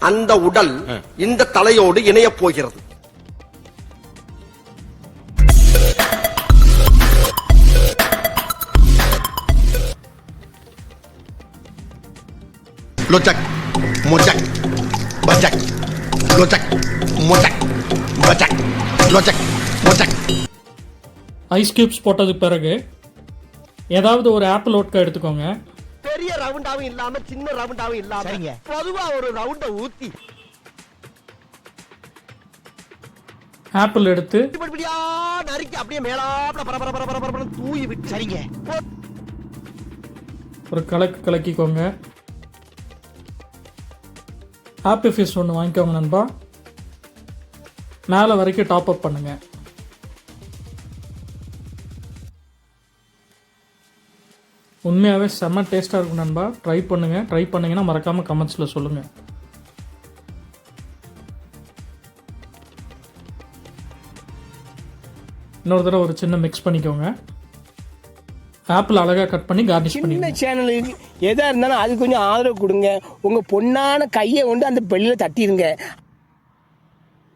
அந்த உடல் இந்த தலையோடு இணைய போகிறது. லோச்சக் மோச்சக் பச்சக் லோச்சக் மோச்சக் பச்சக் லோச்சக் மோச்சக். ஐஸ் கியூப்ஸ் போட்டதுக்கு பிறகு ஏதாவது ஒரு ஆப்பிள் ஓட்கா எடுத்துக்கோங்க. பெரிய ரவுண்டாவும் இல்லாம சின்ன ரவுண்டாவும் இல்லாம பொதுவா ஒரு ரவுண்ட ஊத்தி ஆப்பிள் எடுத்து நறுக்கி அப்படியே மேலாப்ல பரபர தூவி விட்டு சரிங்க ஒரு கலக்கிக்கோங்க. ஹாப்பி ஃபிஷ் ஒன்று வாங்கிக்கோங்க நண்பா. மேலே வரைக்கும் டாப் அப் பண்ணுங்க. உண்மையாகவே செம்ம டேஸ்ட்டாக இருக்கும் நண்பா. ட்ரை பண்ணிங்கன்னா மறக்காமல் கமெண்ட்ஸில் சொல்லுங்கள். இன்னொரு தடவை ஒரு சின்ன மிக்ஸ் பண்ணிக்கோங்க. ஆப்பிள் அழகாக கட் பண்ணி கார்னிஷ் பண்ணிக்கோங்க. சின்ன சேனலுக்கு எதாக இருந்தாலும் அது கொஞ்சம் ஆதரவு கொடுங்க. உங்கள் பொண்ணான கையை கொண்டு அந்த பெல்லில் தட்டிடுங்க.